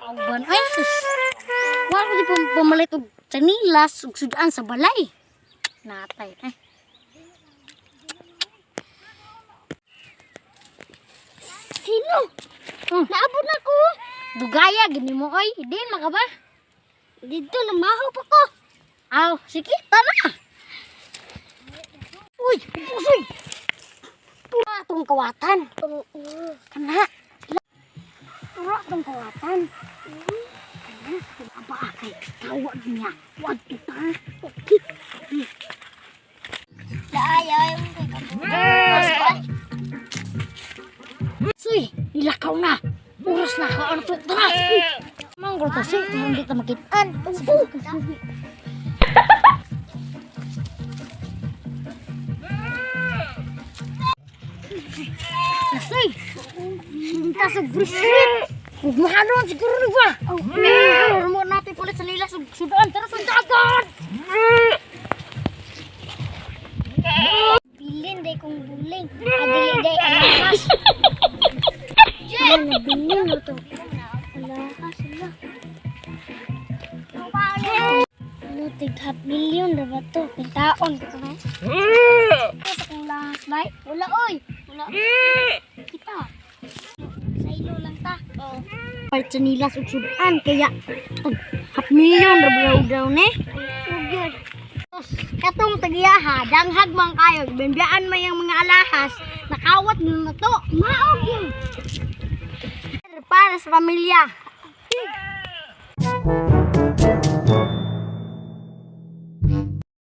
Auban ay sus. Wa ko di pamalit og tsanilas ug sudan sa balay. Natay eh. Sino? Naabot na ko. Dugaya gini mo oy, din maka ba? Dito namahaw pa ko. Aw, sige, tara. Uy, pusoy. Tura tong kawatan. Kana. Tura tong kawatan. Kana, apa akay tawag niya. Wag kita. Okay. Daayaw mo kay kabuhay. Suy, nilakaw na. Oras na ka ano to. Tara. Manggol kasi, hindi ta makitaan. Suy, sinta sa brisket. Mahalo siguro na ba? Ano mo natin pala sa nila sudaan. Tara sa dagat. Bilin day kong buling. Adili day alahas. Ano bilin mo to? Alahas sila. Ano, tig-half million na ba to? Pintaon ko na. Sa kong lahas, bay? Wala, oy! Wala. Kita. Sa ilo lang ta. Oh. Part sa nila sudaan. Kaya, 500,000 raw ne. Ugyod. Katong tagiyaha, danghag man kayo, bembiyaan man yung mga alahas, nakawat mo na to. Maog yun. Para sa pamilya.